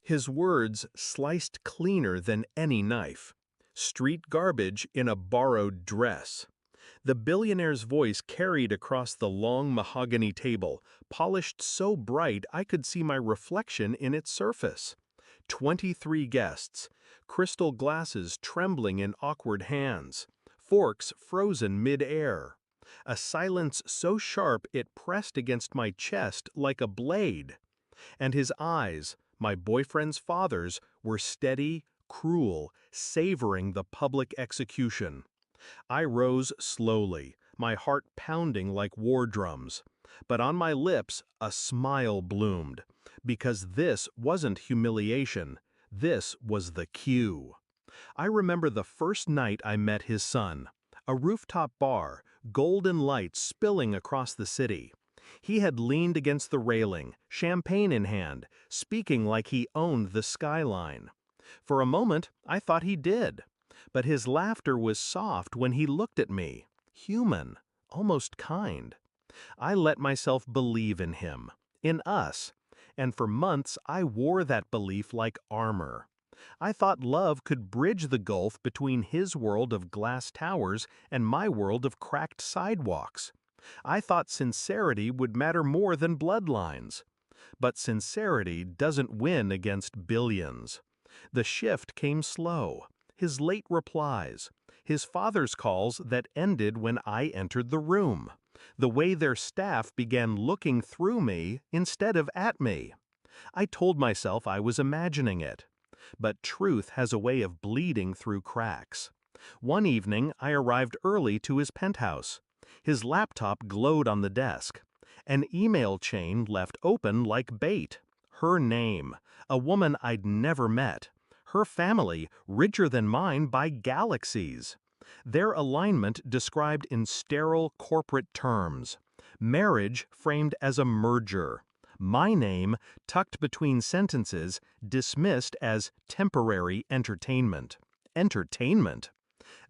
His words sliced cleaner than any knife. Street garbage in a borrowed dress. The billionaire's voice carried across the long mahogany table, polished so bright I could see my reflection in its surface. 23 guests, crystal glasses trembling in awkward hands, forks frozen mid-air. A silence so sharp it pressed against my chest like a blade. And his eyes, my boyfriend's father's, were steady, cruel, savoring the public execution. I rose slowly, my heart pounding like war drums. But on my lips a smile bloomed, because this wasn't humiliation, this was the cue. I remember the first night I met his son. A rooftop bar, golden lights spilling across the city. He had leaned against the railing, champagne in hand, speaking like he owned the skyline. For a moment, I thought he did. But his laughter was soft when he looked at me, human, almost kind. I let myself believe in him, in us, and for months I wore that belief like armor. I thought love could bridge the gulf between his world of glass towers and my world of cracked sidewalks. I thought sincerity would matter more than bloodlines. But sincerity doesn't win against billions. The shift came slow. His late replies, his father's calls that ended when I entered the room, the way their staff began looking through me instead of at me. I told myself I was imagining it. But truth has a way of bleeding through cracks. One evening, I arrived early to his penthouse. His laptop glowed on the desk. An email chain left open like bait. Her name, a woman I'd never met. Her family, richer than mine by galaxies. Their alignment described in sterile corporate terms. Marriage framed as a merger. My name, tucked between sentences, dismissed as temporary entertainment. Entertainment?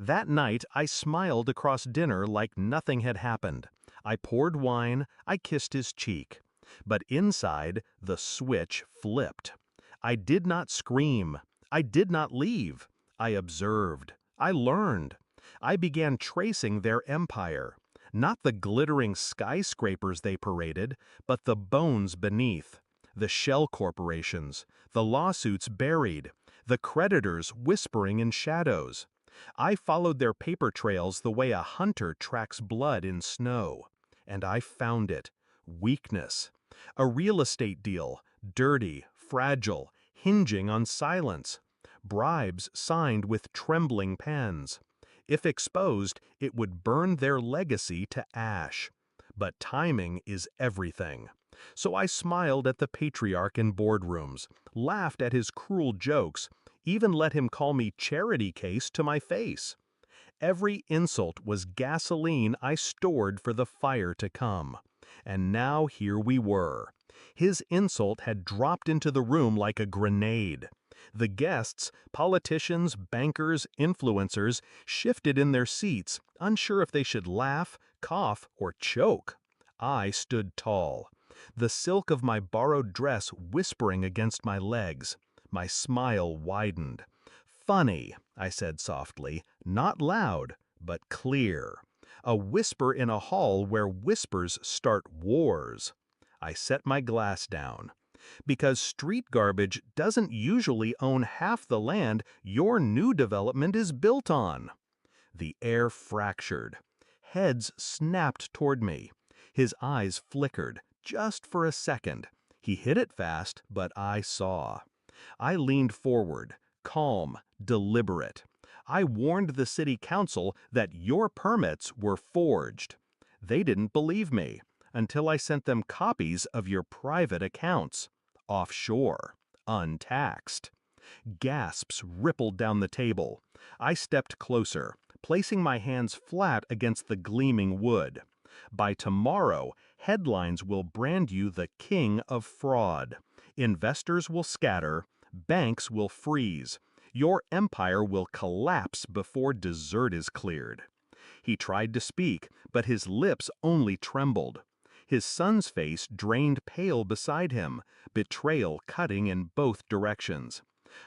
That night, I smiled across dinner like nothing had happened. I poured wine, I kissed his cheek. But inside, the switch flipped. I did not scream. I did not leave. I observed. I learned. I began tracing their empire. Not the glittering skyscrapers they paraded, but the bones beneath. The shell corporations, the lawsuits buried, the creditors whispering in shadows. I followed their paper trails the way a hunter tracks blood in snow. And I found it. Weakness. A real estate deal, dirty, fragile, hinging on silence. Bribes signed with trembling pens. If exposed, it would burn their legacy to ash. But timing is everything. So I smiled at the patriarch in boardrooms, laughed at his cruel jokes, even let him call me charity case to my face. Every insult was gasoline I stored for the fire to come. And now here we were. His insult had dropped into the room like a grenade. The guests, politicians, bankers, influencers, shifted in their seats, unsure if they should laugh, cough, or choke. I stood tall, the silk of my borrowed dress whispering against my legs. My smile widened. "Funny," I said softly, not loud, but clear. A whisper in a hall where whispers start wars. I set my glass down. Because street garbage doesn't usually own half the land your new development is built on. The air fractured. Heads snapped toward me. His eyes flickered, just for a second. He hit it fast, but I saw. I leaned forward, calm, deliberate. I warned the city council that your permits were forged. They didn't believe me until I sent them copies of your private accounts. Offshore, untaxed. Gasps rippled down the table. I stepped closer, placing my hands flat against the gleaming wood. By tomorrow, headlines will brand you the king of fraud. Investors will scatter, banks will freeze. Your empire will collapse before dessert is cleared. He tried to speak, but his lips only trembled. His son's face drained pale beside him, betrayal cutting in both directions.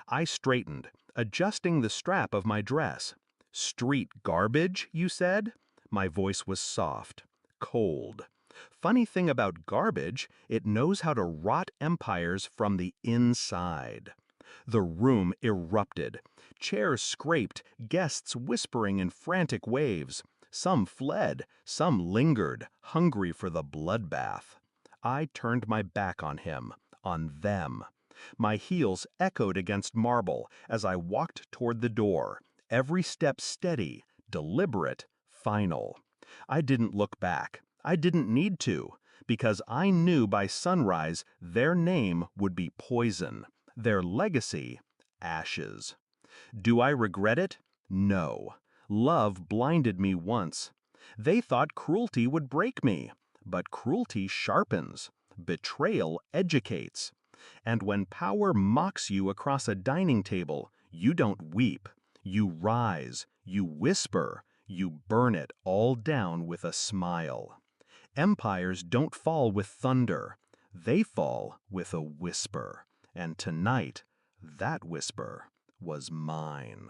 I straightened, adjusting the strap of my dress. "Street garbage, you said?" My voice was soft, cold. Funny thing about garbage, it knows how to rot empires from the inside. The room erupted. Chairs scraped, guests whispering in frantic waves. Some fled, some lingered, hungry for the bloodbath. I turned my back on him, on them. My heels echoed against marble as I walked toward the door, every step steady, deliberate, final. I didn't look back. I didn't need to, because I knew by sunrise their name would be poison, their legacy, ashes. Do I regret it? No. Love blinded me once. They thought cruelty would break me, but cruelty sharpens. Betrayal educates. And when power mocks you across a dining table, you don't weep. You rise, you whisper, you burn it all down with a smile. Empires don't fall with thunder. They fall with a whisper. And tonight, that whisper was mine.